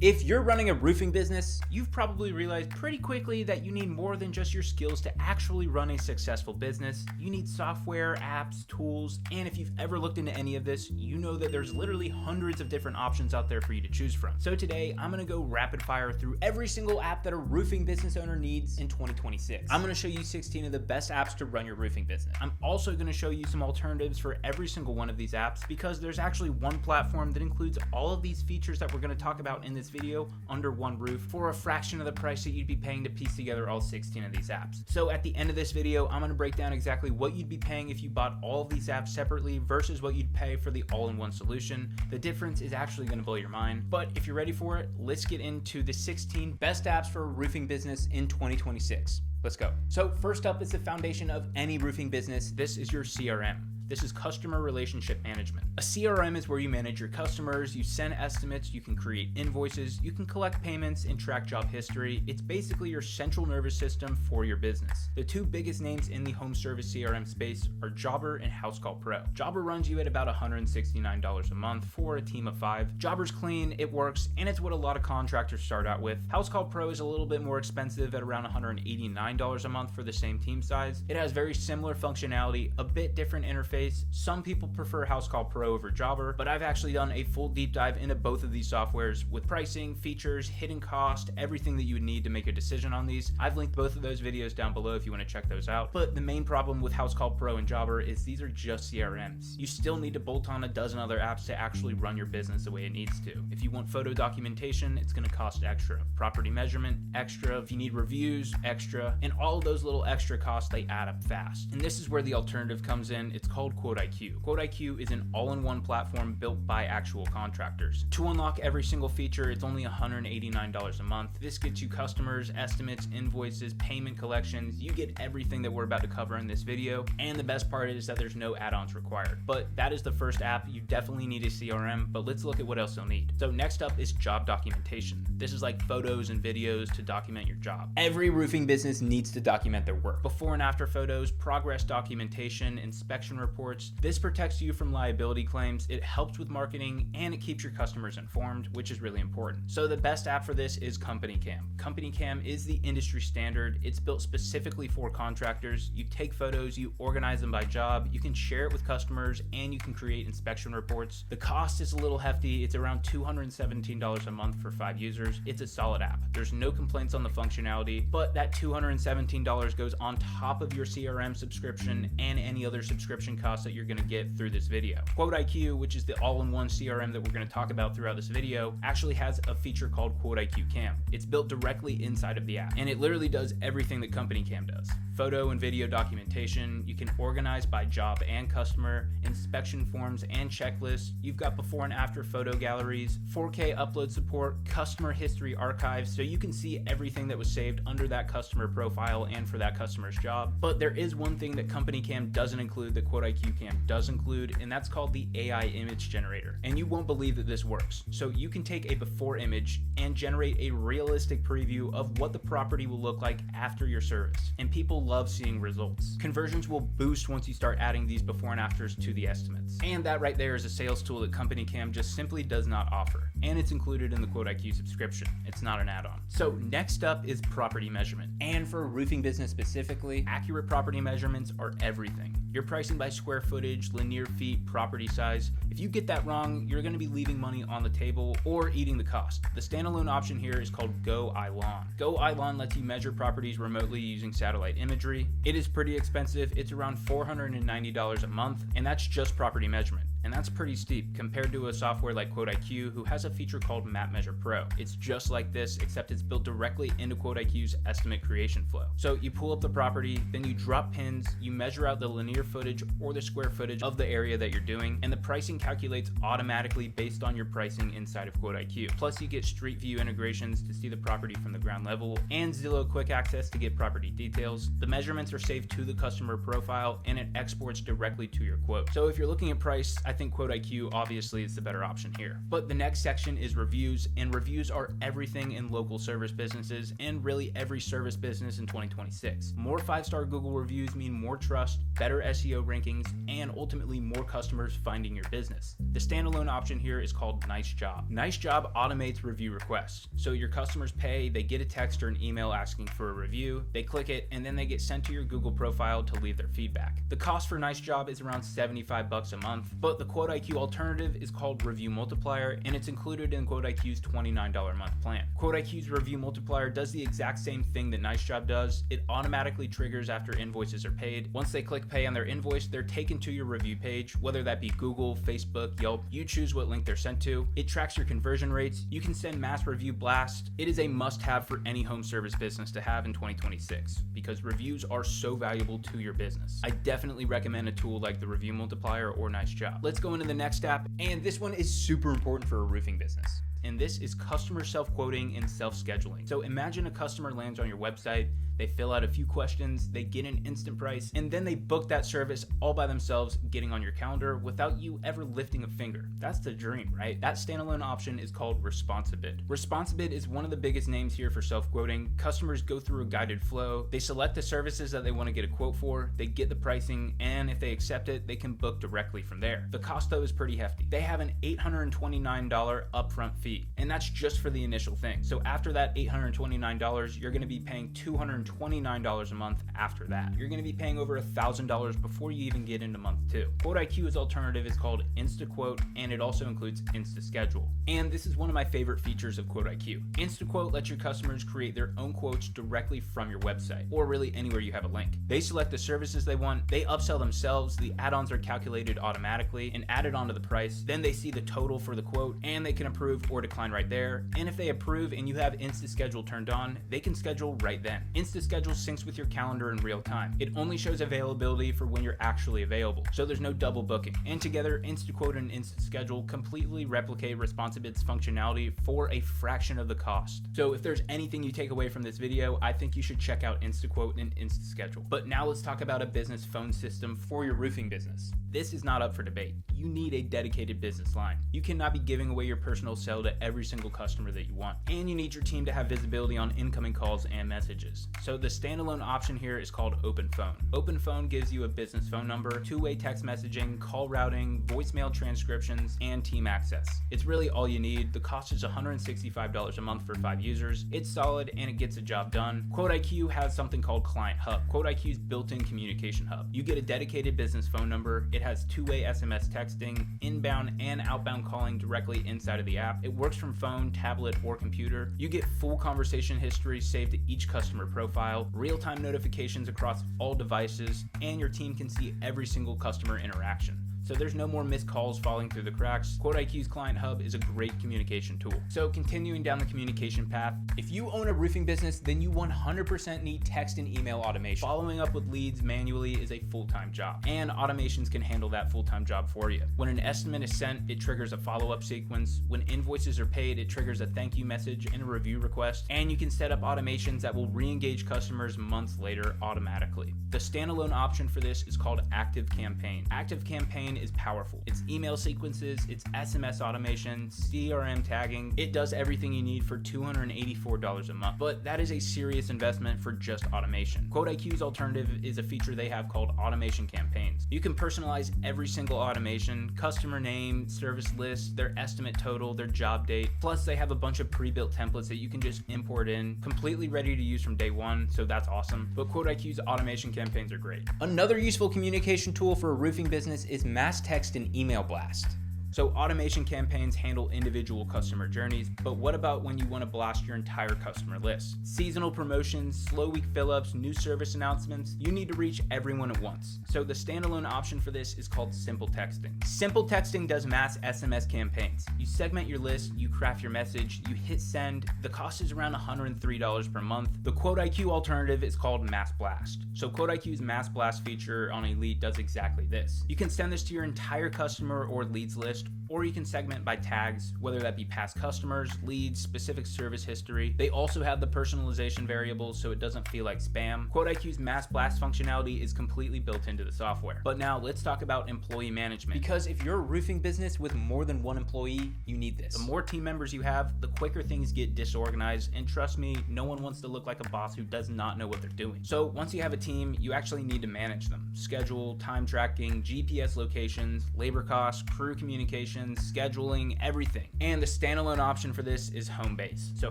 If you're running a roofing business, you've probably realized pretty quickly that you need more than just your skills to actually run a successful business. You need software, apps, tools, and if you've ever looked into any of this, you know that there's literally hundreds of different options out there for you to choose from. So today, I'm gonna go rapid fire through every single app that a roofing business owner needs in 2026. I'm gonna show you 16 of the best apps to run your roofing business. I'm also gonna show you some alternatives for every single one of these apps because there's actually one platform that includes all of these features that we're gonna talk about in this video under one roof for a fraction of the price that you'd be paying to piece together all 16 of these apps. So at the end of this video, I'm going to break down exactly what you'd be paying if you bought all of these apps separately versus what you'd pay for the all-in-one solution. The difference is actually going to blow your mind. But if you're ready for it, let's get into the 16 best apps for a roofing business in 2026. Let's go. So first up is the foundation of any roofing business. This is your CRM. This is customer relationship management. A CRM is where you manage your customers, you send estimates, you can create invoices, you can collect payments and track job history. It's basically your central nervous system for your business. The two biggest names in the home service CRM space are Jobber and Housecall Pro. Jobber runs you at about $169 a month for a team of 5. Jobber's clean, it works, and it's what a lot of contractors start out with. Housecall Pro is a little bit more expensive at around $189 a month for the same team size. It has very similar functionality, a bit different interface. Some people prefer Housecall Pro over Jobber, but I've actually done a full deep dive into both of these softwares with pricing, features, hidden cost, everything that you would need to make a decision on these. I've linked both of those videos down below if you want to check those out. But the main problem with Housecall Pro and Jobber is these are just CRMs. You still need to bolt on a dozen other apps to actually run your business the way it needs to. If you want photo documentation, it's going to cost extra. Property measurement, extra. If you need reviews, extra. And all of those little extra costs, they add up fast. And this is where the alternative comes in. It's called QuoteIQ. QuoteIQ is an all-in-one platform built by actual contractors. To unlock every single feature, it's only $189 a month. This gets you customers, estimates, invoices, payment collections. You get everything that we're about to cover in this video. And the best part is that there's no add-ons required. But that is the first app. You definitely need a CRM, but let's look at what else you'll need. So next up is job documentation. This is like photos and videos to document your job. Every roofing business needs to document their work. Before and after photos, progress documentation, inspection reports. This protects you from liability claims, it helps with marketing, and it keeps your customers informed, which is really important. So the best app for this is CompanyCam. CompanyCam is the industry standard. It's built specifically for contractors. You take photos, you organize them by job, you can share it with customers, and you can create inspection reports. The cost is a little hefty. It's around $217 a month for 5 users. It's a solid app. There's no complaints on the functionality, but that $217 goes on top of your CRM subscription and any other subscription costs that you're going to get through this video. QuoteIQ, which is the all-in-one CRM that we're going to talk about throughout this video, actually has a feature called QuoteIQ Cam. It's built directly inside of the app, and it literally does everything that CompanyCam does. Photo and video documentation, you can organize by job and customer, inspection forms and checklists, you've got before and after photo galleries, 4K upload support, customer history archives, so you can see everything that was saved under that customer profile and for that customer's job. But there is one thing that CompanyCam doesn't include that QuoteIQ Cam does include, and that's called the AI image generator. And you won't believe that this works. So you can take a before image and generate a realistic preview of what the property will look like after your service. And people love seeing results. Conversions will boost once you start adding these before and afters to the estimates. And that right there is a sales tool that CompanyCam just simply does not offer. And it's included in the QuoteIQ subscription. It's not an add-on. So next up is property measurement. And for a roofing business specifically, accurate property measurements are everything. You're pricing by square footage, linear feet, property size. If you get that wrong, you're going to be leaving money on the table or eating the cost. The standalone option here is called GoILon. GoILon lets you measure properties remotely using satellite imagery. It is pretty expensive. It's around $490 a month, and that's just property measurement. And that's pretty steep compared to a software like QuoteIQ, who has a feature called MapMeasure Pro. It's just like this, except it's built directly into QuoteIQ's estimate creation flow. So you pull up the property, then you drop pins, you measure out the linear footage or the square footage of the area that you're doing, and the pricing calculates automatically based on your pricing inside of QuoteIQ. Plus you get Street View integrations to see the property from the ground level, and Zillow quick access to get property details. The measurements are saved to the customer profile, and it exports directly to your quote. So if you're looking at price, I think QuoteIQ obviously is the better option here. But the next section is reviews, and reviews are everything in local service businesses and really every service business in 2026. More 5-star Google reviews mean more trust, better SEO rankings, and ultimately more customers finding your business. The standalone option here is called Nice Job. Nice Job automates review requests. So your customers pay, they get a text or an email asking for a review, they click it, and then they get sent to your Google profile to leave their feedback. The cost for Nice Job is around $75 a month, but the QuoteIQ alternative is called Review Multiplier, and it's included in QuoteIQ's $29 a month plan. QuoteIQ's Review Multiplier does the exact same thing that Nice Job does. It automatically triggers after invoices are paid. Once they click pay on their invoice, they're taken to your review page, whether that be Google, Facebook, Yelp. You choose what link they're sent to. It tracks your conversion rates. You can send mass review blasts. It is a must-have for any home service business to have in 2026 because reviews are so valuable to your business. I definitely recommend a tool like the Review Multiplier or Nice Job. Let's go into the next app, and this one is super important for a roofing business. And this is customer self-quoting and self-scheduling. So imagine a customer lands on your website, they fill out a few questions, they get an instant price, and then they book that service all by themselves, getting on your calendar without you ever lifting a finger. That's the dream, right? That standalone option is called ResponsiBid. ResponsiBid is one of the biggest names here for self-quoting. Customers go through a guided flow, they select the services that they want to get a quote for, they get the pricing, and if they accept it, they can book directly from there. The cost though is pretty hefty. They have an $829 upfront fee, and that's just for the initial thing. So after that $829, you're going to be paying $229 a month after that. You're going to be paying over $1,000 before you even get into month 2. QuoteIQ's alternative is called InstaQuote, and it also includes InstaSchedule. And this is one of my favorite features of QuoteIQ. InstaQuote lets your customers create their own quotes directly from your website, or really anywhere you have a link. They select the services they want, they upsell themselves, the add-ons are calculated automatically and added onto the price, then they see the total for the quote, and they can approve or decline right there. And if they approve and you have InstaSchedule turned on, they can schedule right then. InstaSchedule syncs with your calendar in real time. It only shows availability for when you're actually available, so there's no double booking. And together, InstaQuote and InstaSchedule completely replicate ResponsiBid's functionality for a fraction of the cost. So if there's anything you take away from this video, I think you should check out InstaQuote and InstaSchedule. But now let's talk about a business phone system for your roofing business. This is not up for debate. You need a dedicated business line. You cannot be giving away your personal cell to every single customer that you want. And you need your team to have visibility on incoming calls and messages. So the standalone option here is called Open Phone. Open Phone gives you a business phone number, two-way text messaging, call routing, voicemail transcriptions, and team access. It's really all you need. The cost is $165 a month for 5 users. It's solid and it gets the job done. QuoteIQ has something called Client Hub, QuoteIQ's built-in communication hub. You get a dedicated business phone number. It has two-way SMS texting, inbound and outbound calling directly inside of the app. It works from phone, tablet, or computer. You get full conversation history saved to each customer profile, real-time notifications across all devices, and your team can see every single customer interaction. So there's no more missed calls falling through the cracks. QuoteIQ's Client Hub is a great communication tool. So continuing down the communication path, if you own a roofing business, then you 100% need text and email automation. Following up with leads manually is a full-time job, and automations can handle that full-time job for you. When an estimate is sent, it triggers a follow-up sequence. When invoices are paid, it triggers a thank you message and a review request, and you can set up automations that will re-engage customers months later automatically. The standalone option for this is called Active Campaign. Active Campaign is powerful. It's email sequences, it's SMS automation, CRM tagging. It does everything you need for $284 a month, but that is a serious investment for just automation. QuoteIQ's alternative is a feature they have called Automation Campaigns. You can personalize every single automation, customer name, service list, their estimate total, their job date. Plus they have a bunch of pre-built templates that you can just import in, completely ready to use from day one, so that's awesome. But QuoteIQ's automation campaigns are great. Another useful communication tool for a roofing business is mass text and email blast. So automation campaigns handle individual customer journeys, but what about when you want to blast your entire customer list? Seasonal promotions, slow week fill-ups, new service announcements, you need to reach everyone at once. So the standalone option for this is called Simple Texting. Simple Texting does mass SMS campaigns. You segment your list, you craft your message, you hit send. The cost is around $103 per month. The QuoteIQ alternative is called Mass Blast. So QuoteIQ's Mass Blast feature on Elite does exactly this. You can send this to your entire customer or leads list or you can segment by tags, whether that be past customers, leads, specific service history. They also have the personalization variables so it doesn't feel like spam. QuoteIQ's Mass Blast functionality is completely built into the software. But now let's talk about employee management, because if you're a roofing business with more than one employee, you need this. The more team members you have, the quicker things get disorganized, and trust me, no one wants to look like a boss who does not know what they're doing. So once you have a team, you actually need to manage them. Schedule, time tracking, GPS locations, labor costs, crew communications, scheduling, everything. And the standalone option for this is Homebase. So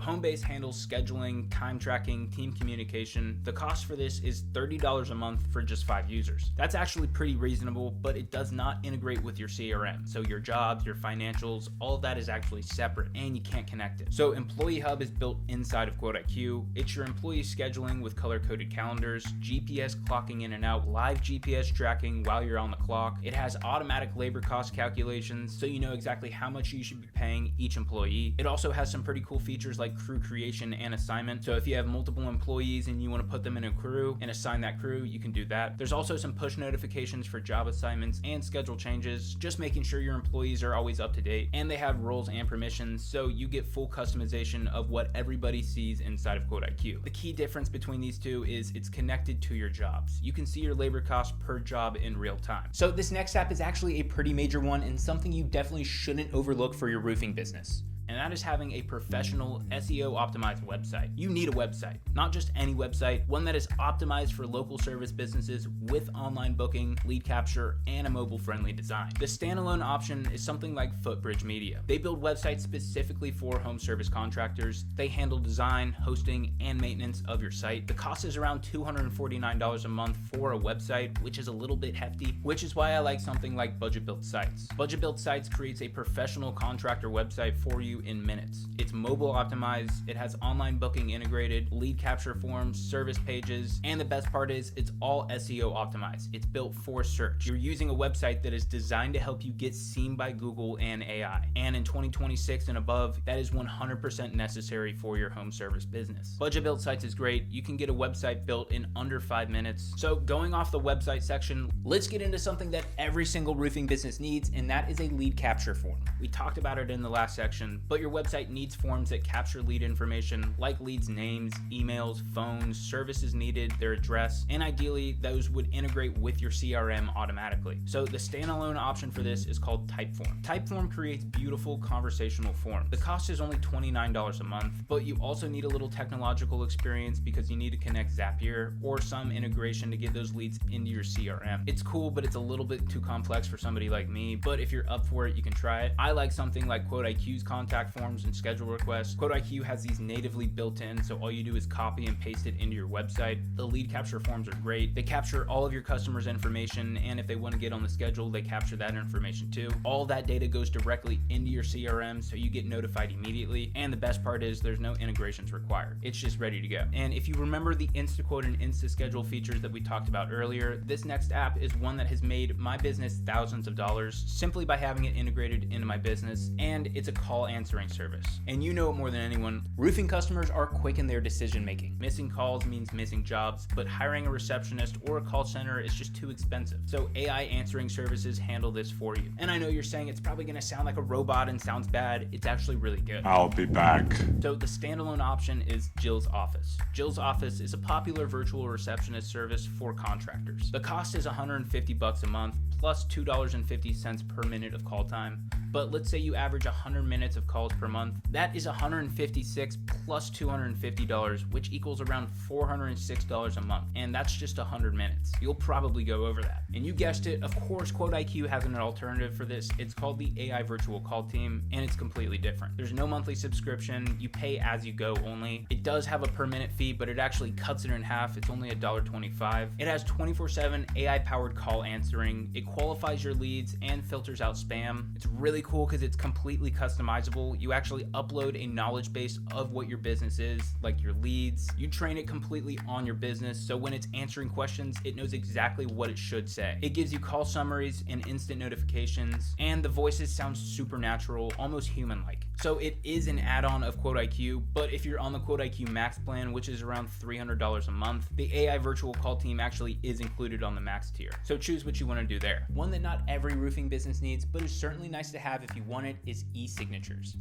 Homebase handles scheduling, time tracking, team communication. The cost for this is $30 a month for just 5 users. That's actually pretty reasonable, but it does not integrate with your CRM. So your jobs, your financials, all of that is actually separate and you can't connect it. So Employee Hub is built inside of QuoteIQ. It's your employee scheduling with color-coded calendars, GPS clocking in and out, live GPS tracking while you're on the clock. It has automatic labor cost calculations, so you know exactly how much you should be paying each employee. It also has some pretty cool features like crew creation and assignment. So if you have multiple employees and you want to put them in a crew and assign that crew, you can do that. There's also some push notifications for job assignments and schedule changes, just making sure your employees are always up to date. And they have roles and permissions, so you get full customization of what everybody sees inside of QuoteIQ. The key difference between these two is it's connected to your jobs. You can see your labor costs per job in real time. So this next app is actually a pretty major one and something you definitely shouldn't overlook for your roofing business. And that is having a professional SEO optimized website. You need a website, not just any website, one that is optimized for local service businesses with online booking, lead capture, and a mobile friendly design. The standalone option is something like Footbridge Media. They build websites specifically for home service contractors. They handle design, hosting, and maintenance of your site. The cost is around $249 a month for a website, which is a little bit hefty, which is why I like something like Budget Built Sites. Budget Built Sites creates a professional contractor website for you in minutes. It's mobile optimized, it has online booking integrated, lead capture forms, service pages, and the best part is it's all SEO optimized. It's built for search. You're using a website that is designed to help you get seen by Google and AI. And in 2026 and above, that is 100% necessary for your home service business. Budget Built Sites is great. You can get a website built in under 5 minutes. So going off the website section, let's get into something that every single roofing business needs, and that is a lead capture form. We talked about it in the last section, but your website needs forms that capture lead information like leads' names, emails, phones, services needed, their address, and ideally those would integrate with your CRM automatically. So the standalone option for this is called Typeform. Typeform creates beautiful conversational forms. The cost is only $29 a month, but you also need a little technological experience because you need to connect Zapier or some integration to get those leads into your CRM. It's cool, but it's a little bit too complex for somebody like me, but if you're up for it, you can try it. I like something like QuoteIQ's contact forms and schedule requests. QuoteIQ has these natively built in, so all you do is copy and paste it into your website. The lead capture forms are great. They capture all of your customers' information, and if they want to get on the schedule, they capture that information too. All that data goes directly into your CRM, so you get notified immediately. And the best part is there's no integrations required. It's just ready to go. And if you remember the InstaQuote and InstaSchedule features that we talked about earlier, this next app is one that has made my business thousands of dollars simply by having it integrated into my business, and it's a call answering service. And you know it more than anyone, roofing customers are quick in their decision making. Missing calls means missing jobs, but hiring a receptionist or a call center is just too expensive. So AI answering services handle this for you. And I know you're saying it's probably gonna sound like a robot and sounds bad. It's actually really good. I'll be back. So the standalone option is Jill's Office. Jill's Office is a popular virtual receptionist service for contractors. The cost is $150 a month plus $2.50 per minute of call time. But let's say you average 100 minutes of calls per month. That is $156 plus $250, which equals around $406 a month. And that's just 100 minutes. You'll probably go over that. And you guessed it, of course, QuoteIQ has an alternative for this. It's called the AI Virtual Call Team, and it's completely different. There's no monthly subscription. You pay as you go only. It does have a per minute fee, but it actually cuts it in half. It's only $1.25. It has 24/7 AI-powered call answering. It qualifies your leads and filters out spam. It's really cool because it's completely customizable. You actually upload a knowledge base of what your business is, like your leads. You train it completely on your business, so when it's answering questions, it knows exactly what it should say. It gives you call summaries and instant notifications, and the voices sound super natural, almost human-like. So it is an add-on of QuoteIQ, but if you're on the QuoteIQ Max plan, which is around $300 a month, the AI virtual call team actually is included on the Max tier. So choose what you want to do there. One that not every roofing business needs, but is certainly nice to have if you want it, is e-signatures.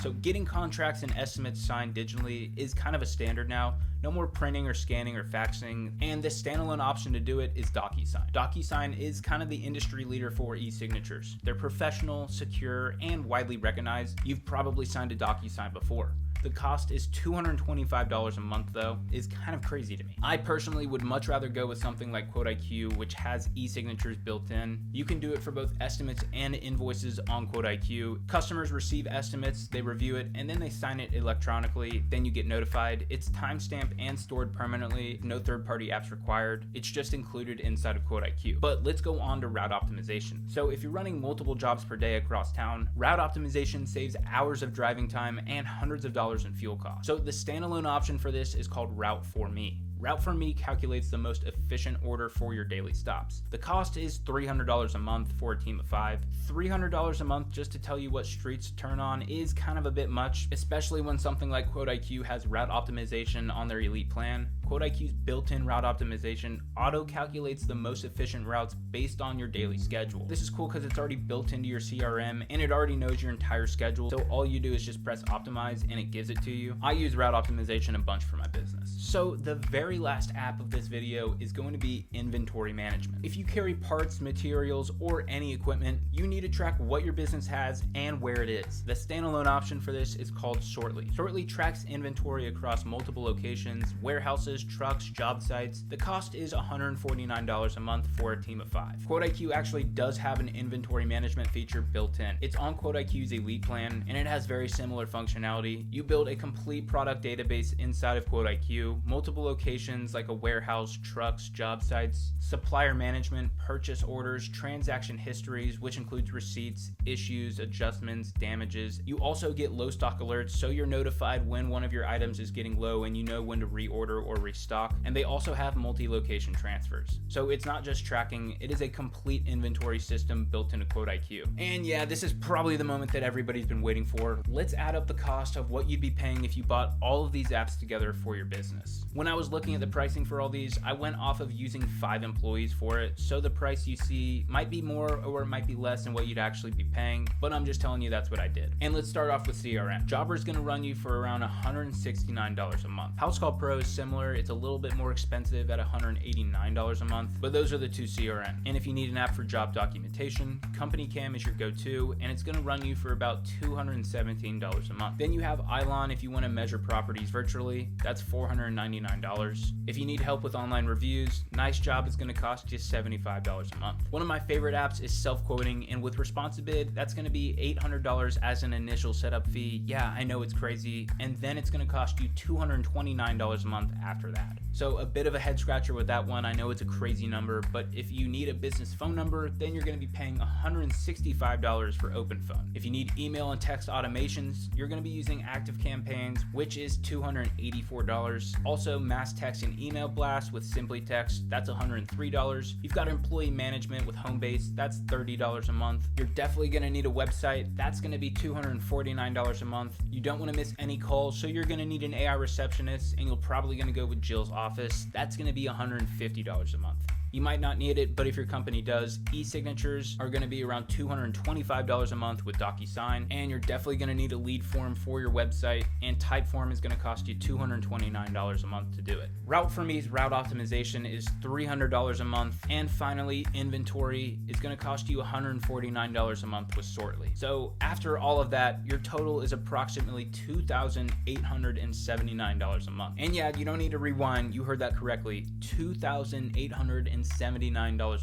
So getting contracts and estimates signed digitally is kind of a standard now. No more printing or scanning or faxing, and the standalone option to do it is DocuSign. DocuSign is kind of the industry leader for e-signatures. They're professional, secure, and widely recognized. You've probably signed a DocuSign before. The cost is $225 a month though, is kind of crazy to me. I personally would much rather go with something like QuoteIQ, which has e-signatures built in. You can do it for both estimates and invoices on QuoteIQ. Customers receive estimates, they review it, and then they sign it electronically. Then you get notified. It's timestamped and stored permanently. No third-party apps required. It's just included inside of QuoteIQ. But let's go on to route optimization. So if you're running multiple jobs per day across town, route optimization saves hours of driving time and hundreds of dollars in fuel costs. So the standalone option for this is called Route for Me. Route for Me calculates the most efficient order for your daily stops. The cost is $300 a month for a team of 5. $300 a month just to tell you what streets to turn on is kind of a bit much, especially when something like QuoteIQ has route optimization on their elite plan. QuoteIQ's built-in route optimization auto-calculates the most efficient routes based on your daily schedule. This is cool because it's already built into your CRM and it already knows your entire schedule, so all you do is just press optimize and it gives it to you. I use route optimization a bunch for my business. So the very last app of this video is going to be inventory management. If you carry parts, materials, or any equipment, you need to track what your business has and where it is. The standalone option for this is called Sortly. Sortly tracks inventory across multiple locations, warehouses, trucks, job sites. The cost is $149 a month for a team of 5. QuoteIQ actually does have an inventory management feature built in. It's on QuoteIQ's elite plan and it has very similar functionality. You build a complete product database inside of QuoteIQ, multiple locations like a warehouse, trucks, job sites, supplier management, purchase orders, transaction histories, which includes receipts, issues, adjustments, damages. You also get low stock alerts, so you're notified when one of your items is getting low and you know when to reorder or restock. And they also have multi-location transfers. So it's not just tracking, it is a complete inventory system built into QuoteIQ. And yeah, this is probably the moment that everybody's been waiting for. Let's add up the cost of what you'd be paying if you bought all of these apps together for your business. When I was looking at the pricing for all these, I went off of using 5 employees for it, so the price you see might be more or it might be less than what you'd actually be paying, but I'm just telling you that's what I did. And let's start off with CRM. Jobber's gonna run you for around $169 a month. Housecall Pro is similar, it's a little bit more expensive at $189 a month, but those are the 2 CRM. And if you need an app for job documentation, CompanyCam is your go-to, and it's gonna run you for about $217 a month. Then you have Ilon if you wanna measure properties virtually, that's $499. If you need help with online reviews, Nice Job is gonna cost you $75 a month. One of my favorite apps is self-quoting, and with ResponsiBid, that's gonna be $800 as an initial setup fee. Yeah, I know it's crazy, and then it's gonna cost you $229 a month after that. So a bit of a head scratcher with that one. I know it's a crazy number, but if you need a business phone number, then you're gonna be paying $165 for OpenPhone. If you need email and text automations, you're gonna be using Active Campaigns, which is $284. Also, mass text and email blast with Simply Text, that's $103. You've got employee management with Homebase, that's $30 a month. You're definitely gonna need a website, that's gonna be $249 a month. You don't wanna miss any calls, so you're gonna need an AI receptionist, and you're probably gonna go with Jill's office. That's gonna be $150 a month. You might not need it, but if your company does, e-signatures are going to be around $225 a month with DocuSign, and you're definitely going to need a lead form for your website, and Typeform is going to cost you $229 a month to do it. Route for Me's route optimization is $300 a month, and finally, inventory is going to cost you $149 a month with Sortly. So after all of that, your total is approximately $2,879 a month. And yeah, you don't need to rewind, you heard that correctly, $2,879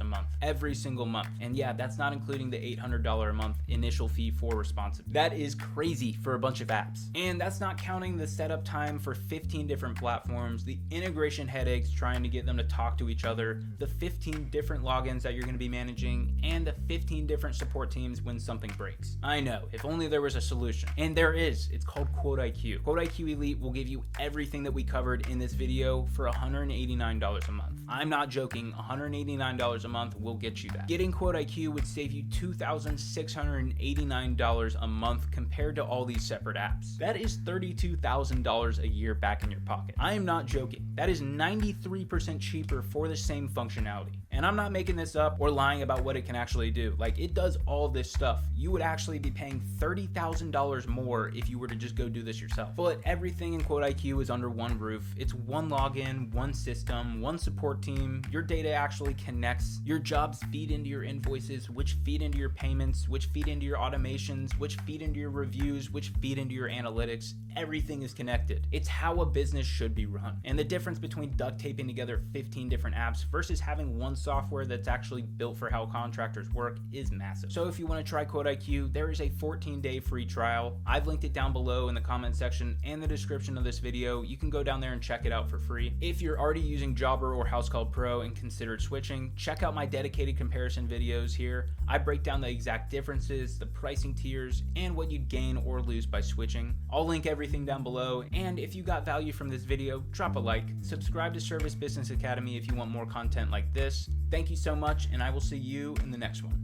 a month every single month. And yeah, that's not including the $800 a month initial fee for ResponsiBid. That is crazy for a bunch of apps. And that's not counting the setup time for 15 different platforms, the integration headaches trying to get them to talk to each other, the 15 different logins that you're going to be managing, and the 15 different support teams when something breaks. I know, if only there was a solution. And there is. It's called QuoteIQ. QuoteIQ Elite will give you everything that we covered in this video for $189 a month. I'm not joking, $189 a month will get you that. Getting QuoteIQ would save you $2,689 a month compared to all these separate apps. That is $32,000 a year back in your pocket. I am not joking. That is 93% cheaper for the same functionality. And I'm not making this up or lying about what it can actually do. Like, it does all this stuff. You would actually be paying $30,000 more if you were to just go do this yourself. But everything in QuoteIQ is under one roof. It's one login, one system, one support team. Your data actually connects. Your jobs feed into your invoices, which feed into your payments, which feed into your automations, which feed into your reviews, which feed into your analytics. Everything is connected. It's how a business should be run. And the difference between duct taping together 15 different apps versus having one software that's actually built for how contractors work is massive. So if you want to try QuoteIQ, there is a 14-day free trial. I've linked it down below in the comment section and the description of this video. You can go down there and check it out for free. If you're already using Jobber or Housecall Pro and considered switching, check out my dedicated comparison videos here. I break down the exact differences, the pricing tiers, and what you'd gain or lose by switching. I'll link everything down below, and if you got value from this video, drop a like. Subscribe to Service Business Academy if you want more content like this. Thank you so much, and I will see you in the next one.